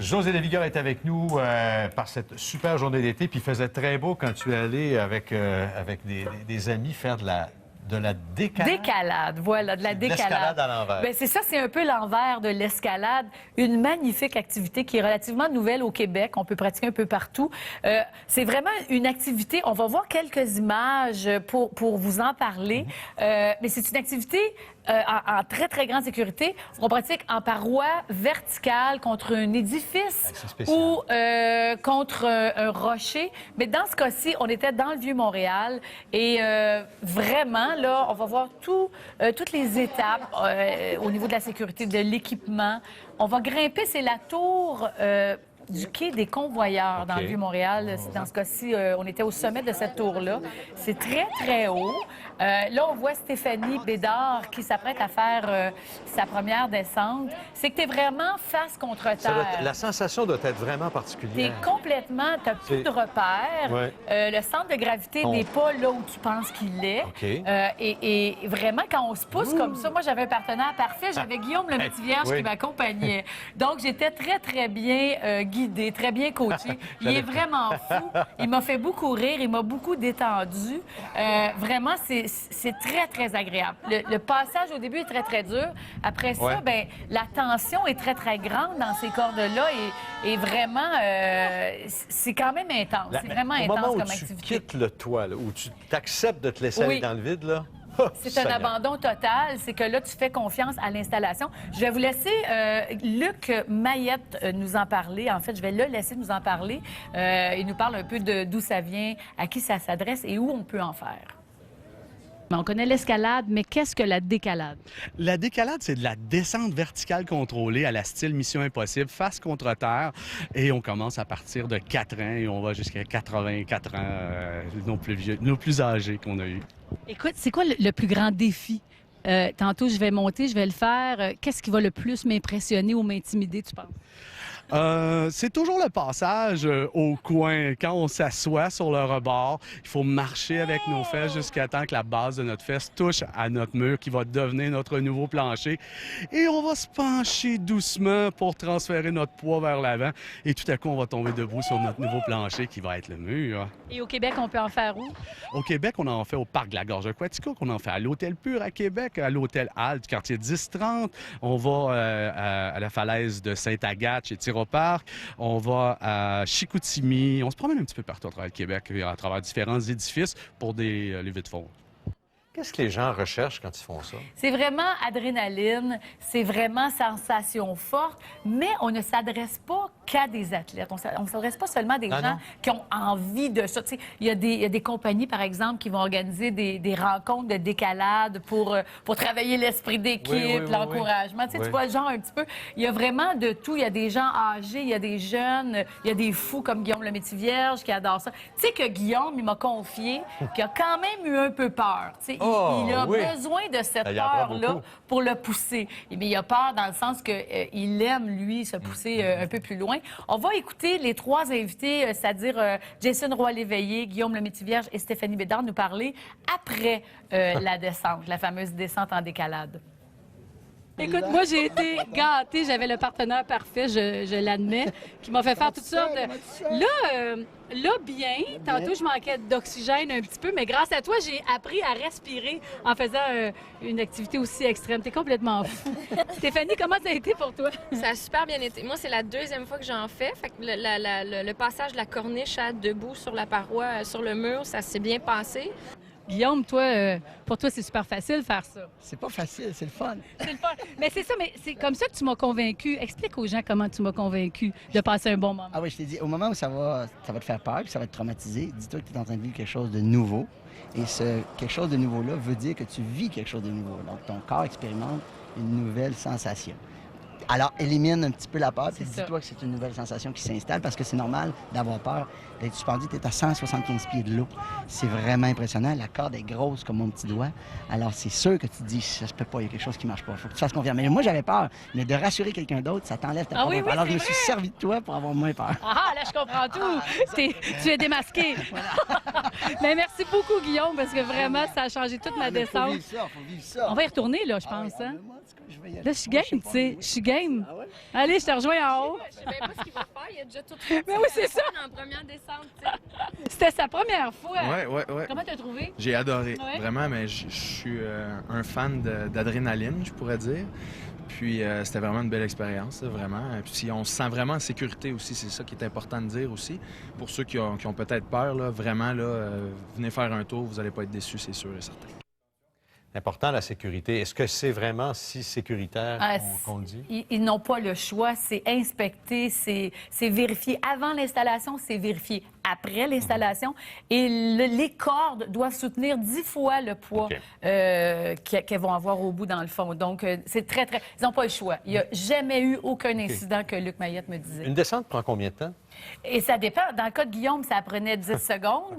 José Lavigueur est avec nous par cette super journée d'été. Puis il faisait très beau quand tu es allé avec des amis faire de la décalade. Décalade, voilà, de la décalade. L'escalade à l'envers. Bien, c'est ça, c'est un peu l'envers de l'escalade. Une magnifique activité qui est relativement nouvelle au Québec. On peut pratiquer un peu partout. C'est vraiment une activité. On va voir quelques images pour vous en parler. Mais c'est une activité en très, très grande sécurité. On pratique en paroi verticale contre un édifice ou contre un rocher. Mais dans ce cas-ci, on était dans le Vieux-Montréal et vraiment, là, on va voir toutes les étapes au niveau de la sécurité, de l'équipement. On va grimper, c'est la tour du quai des Convoyeurs dans le Vieux-Montréal. Dans ce cas-ci, on était au sommet de cette tour-là. C'est très, très haut. Là, on voit Stéphanie Bédard qui s'apprête à faire sa première descente. C'est que tu es vraiment face contre terre. La sensation doit être vraiment Tu particulière. es complètement... Tu n'as plus de repères. Ouais. Le centre de gravité n'est pas là où tu penses qu'il est. Et vraiment, quand on se pousse comme ça, moi, j'avais un partenaire parfait. J'avais Guillaume le Métivierge qui m'accompagnait. Donc, j'étais très, très bien guidé, très bien coaché. Il est vraiment fou. Il m'a fait beaucoup rire. Il m'a beaucoup détendu. Vraiment, c'est très, très agréable. Le passage au début est très, très dur. Après ça, ben, la tension est très, très grande dans ces cordes-là et vraiment, c'est quand même intense. C'est vraiment intense comme activité. Tu quittes le toit, là, où tu t'acceptes de te laisser aller dans le vide, là. C'est un abandon total. C'est que là, tu fais confiance à l'installation. Je vais vous laisser Luc Mayette nous en parler. En fait, je vais le laisser nous en parler. Il nous parle un peu d'où ça vient, à qui ça s'adresse et où on peut en faire. On connaît l'escalade, mais qu'est-ce que la décalade? La décalade, c'est de la descente verticale contrôlée à la style Mission Impossible, face contre terre. Et on commence à partir de 4 ans et on va jusqu'à 84 ans, nos plus âgés qu'on a eu. Écoute, c'est quoi le plus grand défi? Tantôt, je vais monter, je vais le faire. Qu'est-ce qui va le plus m'impressionner ou m'intimider, tu penses? C'est toujours le passage au coin. Quand on s'assoit sur le rebord, il faut marcher avec nos fesses jusqu'à temps que la base de notre fesse touche à notre mur qui va devenir notre nouveau plancher. Et on va se pencher doucement pour transférer notre poids vers l'avant. Et tout à coup, on va tomber debout sur notre nouveau plancher qui va être le mur. Et au Québec, on peut en faire où? Au Québec, on en fait au Parc de la Gorge Aquatica, qu'on en fait à l'Hôtel Pur à Québec, à l'Hôtel Halle du quartier 10-30. On va à la falaise de Sainte-Agathe chez Parc. On va à Chicoutimi. On se promène un petit peu partout à travers le Québec, à travers différents édifices pour des levées de fonds. Qu'est-ce que les gens recherchent quand ils font ça? C'est vraiment adrénaline, c'est vraiment sensation forte, mais on ne s'adresse pas qu'à des athlètes. On ne s'adresse pas seulement à des gens qui ont envie de ça. Il y a des compagnies, par exemple, qui vont organiser des rencontres de décalade pour travailler l'esprit d'équipe, l'encouragement. Tu vois le genre un petit peu. Il y a vraiment de tout. Il y a des gens âgés, il y a des jeunes, il y a des fous comme Guillaume le Métivierge qui adore ça. Tu sais que Guillaume, il m'a confié qu'il a quand même eu un peu peur. Il a besoin de cette peur-là pour le pousser. Mais il a peur dans le sens qu'il aime, lui, se pousser un peu plus loin. On va écouter les 3 invités, c'est-à-dire Jason Roy-Léveillé, Guillaume le Métivierge et Stéphanie Bédard, nous parler après la descente, la fameuse descente en décalade. Écoute, moi, j'ai été gâtée. J'avais le partenaire parfait, je l'admets, qui m'a fait faire toutes sortes de... Là, bien. Tantôt, je manquais d'oxygène un petit peu, mais grâce à toi, j'ai appris à respirer en faisant une activité aussi extrême. T'es complètement fou. Stéphanie, comment ça a été pour toi? Ça a super bien été. Moi, c'est la 2e fois que j'en fais. Fait que le passage de la corniche à debout sur la paroi, sur le mur, ça s'est bien passé. Guillaume, toi, pour toi, c'est super facile de faire ça. C'est pas facile, c'est le fun. C'est le fun. Mais c'est ça, mais c'est comme ça que tu m'as convaincu. Explique aux gens comment tu m'as convaincu de passer un bon moment. Ah oui, je t'ai dit, au moment où ça va te faire peur, puis ça va te traumatiser, dis-toi que tu es en train de vivre quelque chose de nouveau. Et ce quelque chose de nouveau-là veut dire que tu vis quelque chose de nouveau. Donc, ton corps expérimente une nouvelle sensation. Alors, élimine un petit peu la peur, puis dis-toi que c'est une nouvelle sensation qui s'installe parce que c'est normal d'avoir peur. d'être suspendu, tu es à 175 pieds de l'eau. C'est vraiment impressionnant. La corde est grosse comme mon petit doigt. Alors, c'est sûr que tu te dis, ça se peut pas, il y a quelque chose qui marche pas. Il faut que tu fasses confiance. Mais moi, j'avais peur. Mais de rassurer quelqu'un d'autre, ça t'enlève ta propre peur. Alors, je me suis servi de toi pour avoir moins peur. Ah, là, je comprends tout. Tu es démasqué. Mais merci beaucoup, Guillaume, parce que vraiment, ça a changé toute ma descente. Faut vivre ça. On va y retourner, là, je pense. Hein? Moi, en tout cas, je vais y aller. Là, je suis game, tu sais. Je suis game. Ah ouais? Allez, je te rejoins en haut. Je sais même pas ce qu'il va faire. Il a déjà tout fait. Mais oui, c'est ça. En première descente, tu sais. C'était sa première fois. Ouais. Comment t'as trouvé? J'ai adoré, Ouais. vraiment, mais je suis un fan d'adrénaline, je pourrais dire. Puis c'était vraiment une belle expérience, là, vraiment. Puis on se sent vraiment en sécurité aussi, c'est ça qui est important de dire aussi. Pour ceux qui ont peut-être peur, là, vraiment, là, venez faire un tour, vous n'allez pas être déçus, c'est sûr et certain. Important, la sécurité. Est-ce que c'est vraiment si sécuritaire qu'on dit? Ils n'ont pas le choix. C'est inspecté, c'est vérifié. Avant l'installation, c'est vérifié après l'installation. Et les cordes doivent soutenir 10 fois le poids qu'elles vont avoir au bout, dans le fond. Donc, c'est très, très... Ils n'ont pas le choix. Il n'y a jamais eu aucun incident que Luc Mayette me disait. Une descente prend combien de temps? Et ça dépend. Dans le cas de Guillaume, ça prenait 10 secondes.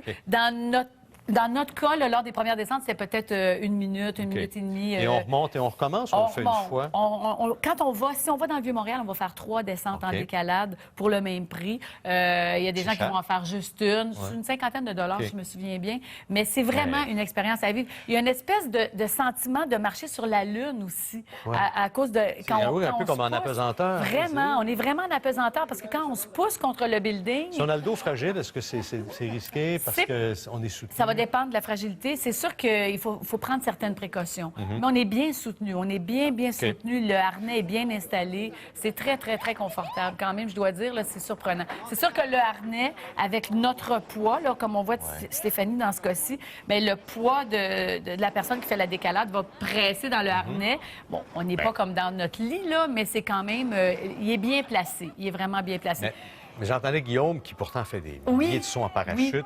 Dans notre cas, là, lors des premières descentes, c'est peut-être une minute et demie. Et on remonte et on recommence ou on le fait une fois? Si on va dans le Vieux-Montréal, on va faire 3 descentes en décalade pour le même prix. Il y a des gens qui vont en faire juste une. C'est une cinquantaine de dollars, si je me souviens bien. Mais c'est vraiment une expérience à vivre. Il y a une espèce de sentiment de marcher sur la Lune aussi, à cause de... un peu comme en apesanteur. Vraiment, on est vraiment en apesanteur parce que quand on se pousse contre le building... Si on a le dos fragile, est-ce que c'est risqué parce qu'on est soutenu? Ça va dépendre de la fragilité. C'est sûr qu'il faut prendre certaines précautions. Mais on est bien soutenu. On est bien soutenu. Le harnais est bien installé. C'est très, très, très confortable. Quand même, je dois dire, là, c'est surprenant. C'est sûr que le harnais, avec notre poids, là, comme on voit Stéphanie dans ce cas-ci, bien, le poids de la personne qui fait la décalade va presser dans le harnais. Bon, on n'est pas comme dans notre lit, là, mais c'est quand même... il est bien placé. Il est vraiment bien placé. Mais j'entendais Guillaume, qui pourtant fait des milliers de sauts en parachute. Oui.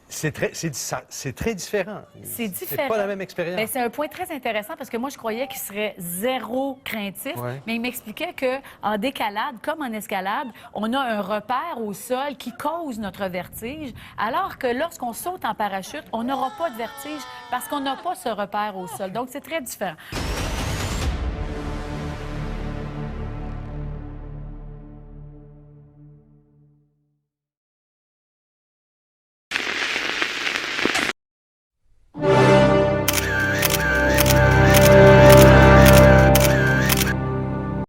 C'est très différent. C'est différent. C'est pas la même expérience. Bien, c'est un point très intéressant parce que moi, je croyais qu'il serait zéro craintif, mais il m'expliquait qu'en décalade, comme en escalade, on a un repère au sol qui cause notre vertige, alors que lorsqu'on saute en parachute, on n'aura pas de vertige parce qu'on n'a pas ce repère au sol. Donc, c'est très différent.